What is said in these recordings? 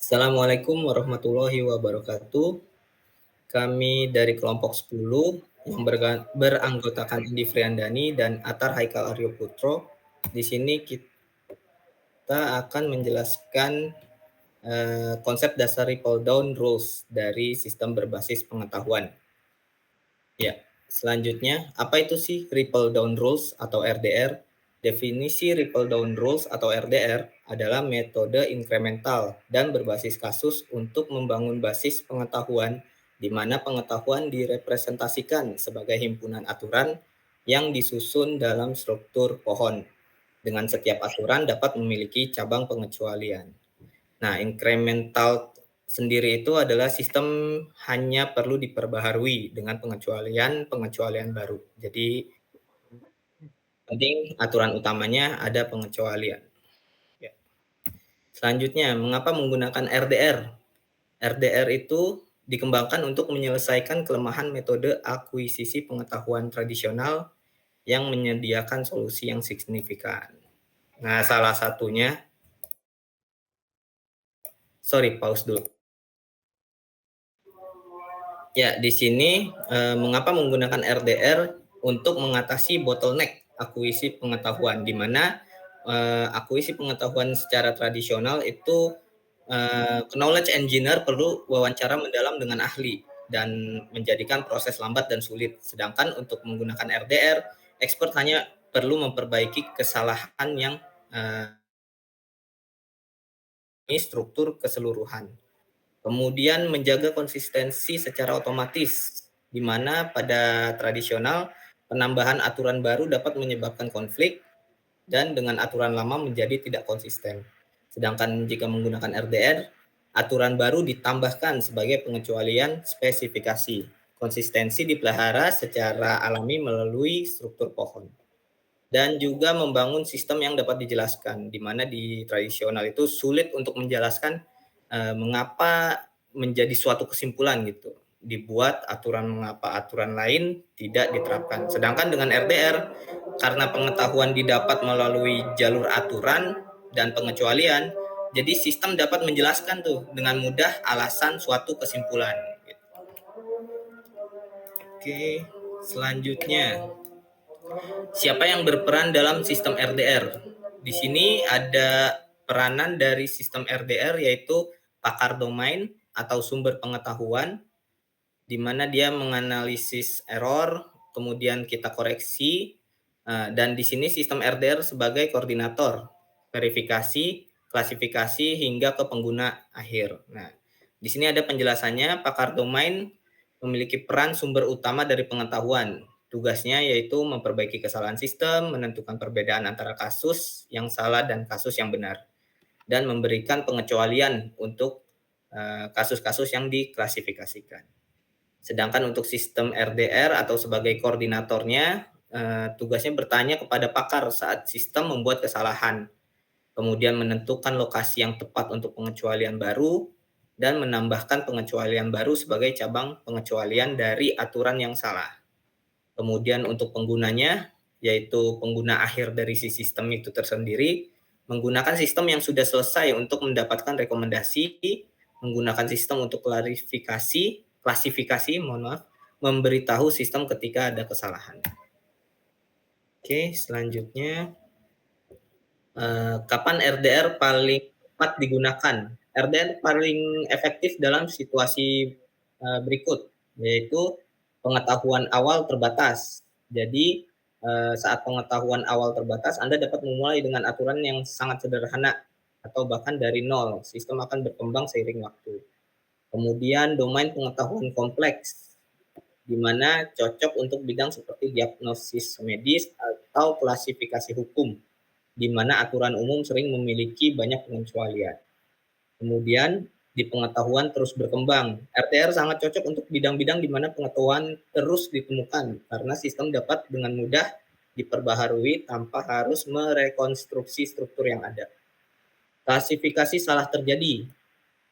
Assalamualaikum warahmatullahi wabarakatuh. Kami dari kelompok 10 yang beranggotakan Indi Friandani dan Atar Haikal Aryo Putro. Di sini kita akan menjelaskan konsep dasar Ripple Down Rules dari sistem berbasis pengetahuan. Ya, selanjutnya, apa itu sih Ripple Down Rules atau RDR? Definisi Ripple Down Rules atau RDR adalah metode inkremental dan berbasis kasus untuk membangun basis pengetahuan di mana pengetahuan direpresentasikan sebagai himpunan aturan yang disusun dalam struktur pohon. Dengan setiap aturan dapat memiliki cabang pengecualian. Nah, incremental sendiri itu adalah sistem hanya perlu diperbaharui dengan pengecualian baru. Jadi, penting aturan utamanya ada pengecualian. Ya. Selanjutnya, mengapa menggunakan RDR? RDR itu dikembangkan untuk menyelesaikan kelemahan metode akuisisi pengetahuan tradisional yang menyediakan solusi yang signifikan. Nah, salah satunya, pause dulu. Ya, di sini mengapa menggunakan RDR untuk mengatasi bottleneck akuisisi pengetahuan, di mana akuisisi pengetahuan secara tradisional itu knowledge engineer perlu wawancara mendalam dengan ahli dan menjadikan proses lambat dan sulit. Sedangkan untuk menggunakan RDR, expert hanya perlu memperbaiki kesalahan yang ini struktur keseluruhan. Kemudian menjaga konsistensi secara otomatis, di mana pada tradisional penambahan aturan baru dapat menyebabkan konflik dan dengan aturan lama menjadi tidak konsisten. Sedangkan jika menggunakan RDR, aturan baru ditambahkan sebagai pengecualian spesifikasi. Konsistensi dipelihara secara alami melalui struktur pohon. Dan juga membangun sistem yang dapat dijelaskan, di mana di tradisional itu sulit untuk menjelaskan mengapa menjadi suatu kesimpulan gitu. Dibuat aturan mengapa aturan lain tidak diterapkan. Sedangkan dengan RDR, karena pengetahuan didapat melalui jalur aturan dan pengecualian, jadi sistem dapat menjelaskan tuh dengan mudah alasan suatu kesimpulan. Oke, selanjutnya. Siapa yang berperan dalam sistem RDR? Di sini ada peranan dari sistem RDR yaitu pakar domain atau sumber pengetahuan, di mana dia menganalisis error, kemudian kita koreksi, dan di sini sistem RDR sebagai koordinator, verifikasi, klasifikasi hingga ke pengguna akhir. Nah, di sini ada penjelasannya, pakar domain memiliki peran sumber utama dari pengetahuan. Tugasnya yaitu memperbaiki kesalahan sistem, menentukan perbedaan antara kasus yang salah dan kasus yang benar, dan memberikan pengecualian untuk kasus-kasus yang diklasifikasikan. Sedangkan untuk sistem RDR atau sebagai koordinatornya, tugasnya bertanya kepada pakar saat sistem membuat kesalahan, kemudian menentukan lokasi yang tepat untuk pengecualian baru, dan menambahkan pengecualian baru sebagai cabang pengecualian dari aturan yang salah. Kemudian untuk penggunanya, yaitu pengguna akhir dari si sistem itu tersendiri, menggunakan sistem yang sudah selesai untuk mendapatkan rekomendasi, menggunakan sistem untuk klasifikasi, memberitahu sistem ketika ada kesalahan. Oke, selanjutnya, kapan RDR paling tepat digunakan? RDR paling efektif dalam situasi berikut, yaitu pengetahuan awal terbatas. Jadi, saat pengetahuan awal terbatas, Anda dapat memulai dengan aturan yang sangat sederhana atau bahkan dari nol. Sistem akan berkembang seiring waktu. Kemudian domain pengetahuan kompleks, di mana cocok untuk bidang seperti diagnosis medis atau klasifikasi hukum, di mana aturan umum sering memiliki banyak pengecualian. Kemudian di pengetahuan terus berkembang. RTR sangat cocok untuk bidang-bidang di mana pengetahuan terus ditemukan karena sistem dapat dengan mudah diperbaharui tanpa harus merekonstruksi struktur yang ada. Klasifikasi salah terjadi.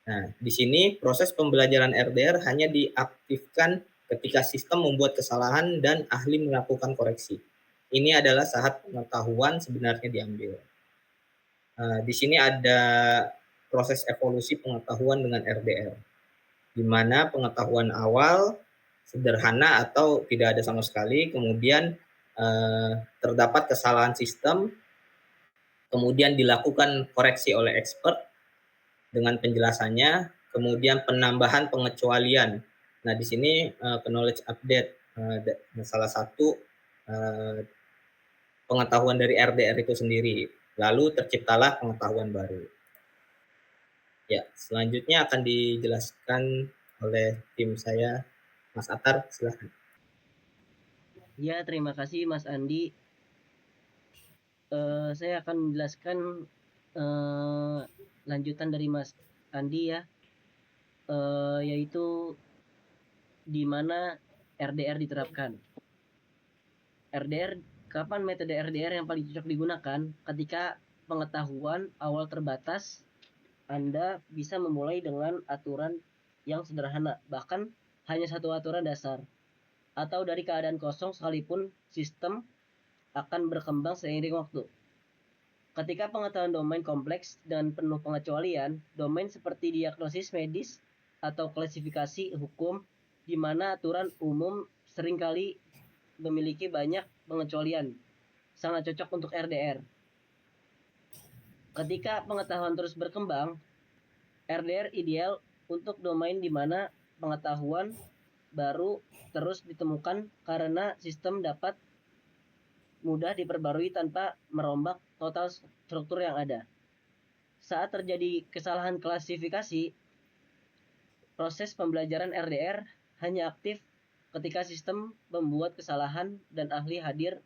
Nah, di sini proses pembelajaran RDR hanya diaktifkan ketika sistem membuat kesalahan dan ahli melakukan koreksi. Ini adalah saat pengetahuan sebenarnya diambil. Di sini ada proses evolusi pengetahuan dengan RDR, di mana pengetahuan awal sederhana atau tidak ada sama sekali, kemudian terdapat kesalahan sistem, kemudian dilakukan koreksi oleh expert dengan penjelasannya, kemudian penambahan pengecualian. Nah, di sini knowledge update salah satu pengetahuan dari RDR itu sendiri. Lalu terciptalah pengetahuan baru. Ya, selanjutnya akan dijelaskan oleh tim saya, Mas Atar, silahkan. Ya, terima kasih Mas Andi. Saya akan menjelaskan lanjutan dari Mas Andi ya, yaitu di mana RDR diterapkan. RDR, kapan metode RDR yang paling cocok digunakan? Ketika pengetahuan awal terbatas, Anda bisa memulai dengan aturan yang sederhana, bahkan hanya satu aturan dasar, atau dari keadaan kosong sekalipun sistem akan berkembang seiring waktu. Ketika pengetahuan domain kompleks dan penuh pengecualian, domain seperti diagnosis medis atau klasifikasi hukum, di mana aturan umum seringkali memiliki banyak pengecualian, sangat cocok untuk RDR. Ketika pengetahuan terus berkembang, RDR ideal untuk domain di mana pengetahuan baru terus ditemukan karena sistem dapat mudah diperbarui tanpa merombak total struktur yang ada. Saat terjadi kesalahan klasifikasi, proses pembelajaran RDR hanya aktif ketika sistem membuat kesalahan dan ahli hadir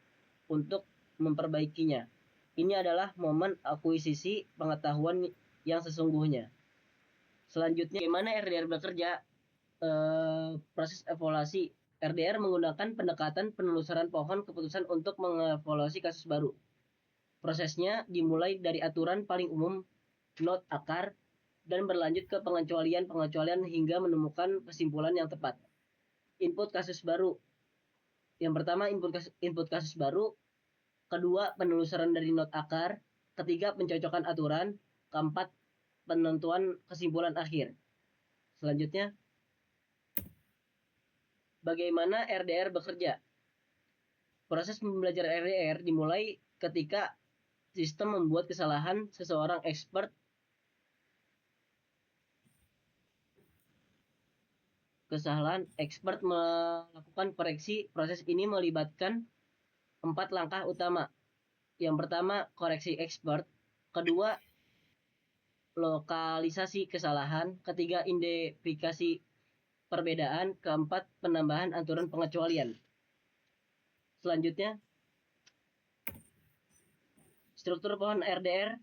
untuk memperbaikinya. Ini adalah momen akuisisi pengetahuan yang sesungguhnya. Selanjutnya, bagaimana RDR bekerja? Proses evaluasi. RDR menggunakan pendekatan penelusuran pohon keputusan untuk mengevaluasi kasus baru. Prosesnya dimulai dari aturan paling umum, not akar, dan berlanjut ke pengecualian hingga menemukan kesimpulan yang tepat. Input kasus baru. Yang pertama, input kasus baru. Kedua, penelusuran dari not akar. Ketiga, pencocokan aturan. Keempat, penentuan kesimpulan akhir. Selanjutnya, bagaimana RDR bekerja? Proses pembelajaran RDR dimulai ketika sistem membuat kesalahan. Seseorang expert melakukan koreksi. Proses ini melibatkan 4 langkah utama. Yang pertama, koreksi expert. Kedua, lokalisasi kesalahan. Ketiga, identifikasi perbedaan. Keempat, penambahan aturan pengecualian. Selanjutnya, struktur pohon RDR.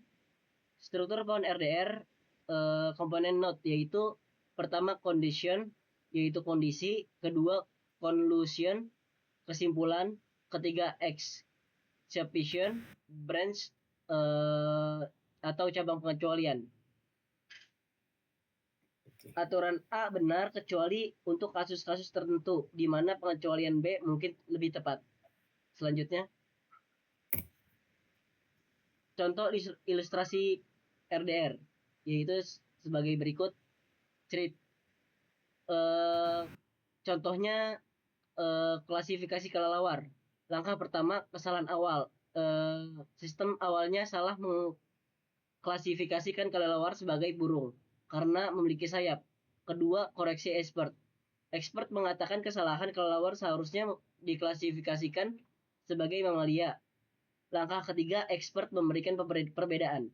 Struktur pohon RDR komponen node, yaitu pertama condition, yaitu kondisi. Kedua, conclusion, kesimpulan. Ketiga, exception, branch atau cabang pengecualian. Aturan A benar kecuali untuk kasus-kasus tertentu, di mana pengecualian B mungkin lebih tepat. Selanjutnya, contoh ilustrasi RDR, yaitu sebagai berikut. Contohnya klasifikasi kelelawar. Langkah pertama, kesalahan awal. Sistem awalnya salah mengklasifikasikan kelelawar sebagai burung karena memiliki sayap. Kedua, koreksi expert. Expert mengatakan kesalahan kelelawar seharusnya diklasifikasikan sebagai mamalia. Langkah ketiga, expert memberikan perbedaan.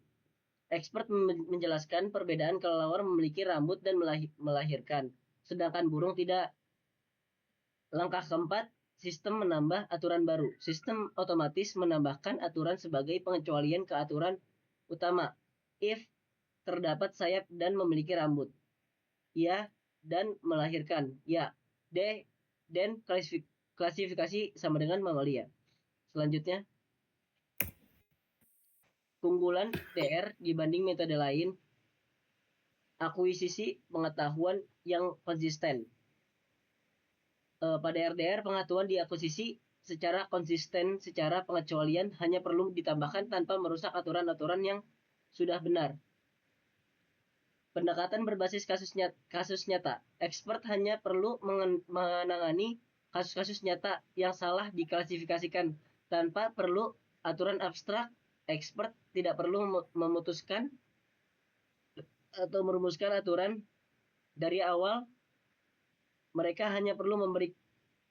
Expert menjelaskan perbedaan kelelawar memiliki rambut dan melahirkan, sedangkan burung tidak. Langkah keempat, sistem menambah aturan baru. Sistem otomatis menambahkan aturan sebagai pengecualian ke aturan utama. If terdapat sayap dan memiliki rambut. Ya, dan melahirkan. Ya. D, dan klasifikasi sama dengan mamalia. Selanjutnya, keunggulan DR dibanding metode lain. Akuisisi pengetahuan yang konsisten. Pada RDR, pengetahuan diakuisisi secara konsisten. Secara pengecualian hanya perlu ditambahkan tanpa merusak aturan-aturan yang sudah benar. Pendekatan berbasis kasus nyata. Expert hanya perlu menangani kasus-kasus nyata yang salah diklasifikasikan tanpa perlu aturan abstrak. Expert tidak perlu memutuskan atau merumuskan aturan dari awal. Mereka hanya perlu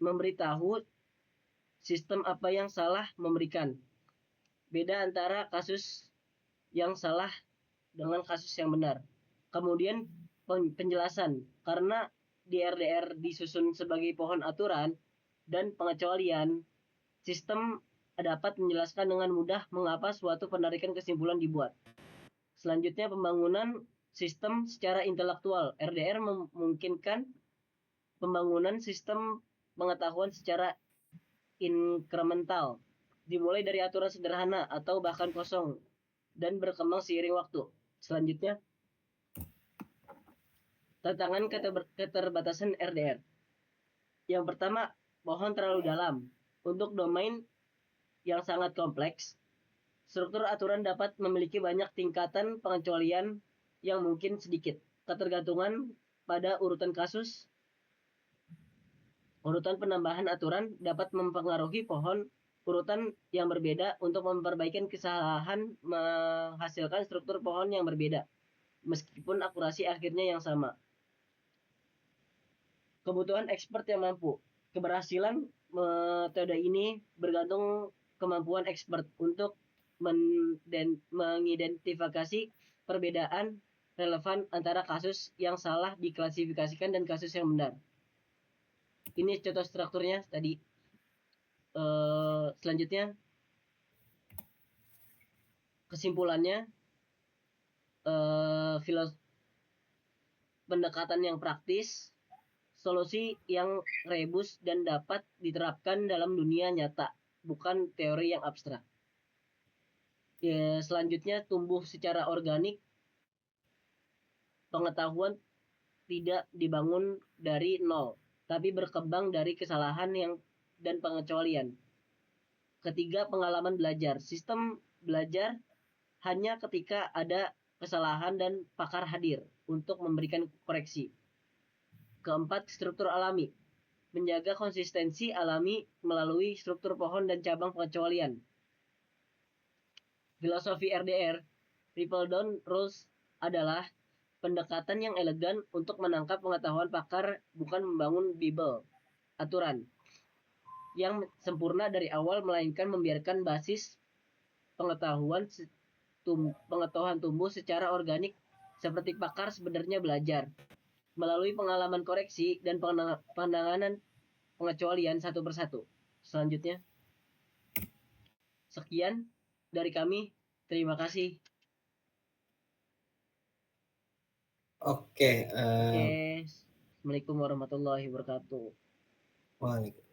memberitahu sistem apa yang salah memberikan. Beda antara kasus yang salah dengan kasus yang benar. Kemudian penjelasan, karena di RDR disusun sebagai pohon aturan dan pengecualian, sistem dapat menjelaskan dengan mudah mengapa suatu penarikan kesimpulan dibuat. Selanjutnya, pembangunan sistem secara intelektual. RDR memungkinkan pembangunan sistem pengetahuan secara inkremental, dimulai dari aturan sederhana atau bahkan kosong, dan berkembang seiring waktu. Selanjutnya, tantangan keterbatasan RDR. Yang pertama, pohon terlalu dalam. Untuk domain yang sangat kompleks, struktur aturan dapat memiliki banyak tingkatan pengecualian yang mungkin sedikit. Ketergantungan pada urutan kasus, urutan penambahan aturan dapat mempengaruhi pohon urutan yang berbeda untuk memperbaiki kesalahan menghasilkan struktur pohon yang berbeda, meskipun akurasi akhirnya yang sama. Kebutuhan expert yang mampu. Keberhasilan metode ini bergantung kemampuan expert untuk mengidentifikasi perbedaan relevan antara kasus yang salah diklasifikasikan dan kasus yang benar. Ini contoh strukturnya tadi. Selanjutnya, kesimpulannya, pendekatan yang praktis, solusi yang rebus dan dapat diterapkan dalam dunia nyata, bukan teori yang abstrak. Selanjutnya, tumbuh secara organik. Pengetahuan tidak dibangun dari nol, tapi berkembang dari kesalahan dan pengecualian. Ketiga, pengalaman belajar. Sistem belajar hanya ketika ada kesalahan dan pakar hadir untuk memberikan koreksi. Keempat, struktur alami. Menjaga konsistensi alami melalui struktur pohon dan cabang pengecualian. Filosofi RDR, Triple Down Rules, adalah pendekatan yang elegan untuk menangkap pengetahuan pakar, bukan membangun bibel aturan yang sempurna dari awal, melainkan membiarkan basis pengetahuan tumbuh secara organik seperti pakar sebenarnya belajar melalui pengalaman koreksi dan penanganan pengecualian satu persatu. Selanjutnya, sekian dari kami. Terima kasih. Oke. Oke. Assalamualaikum warahmatullahi wabarakatuh. Waalaikumsalam.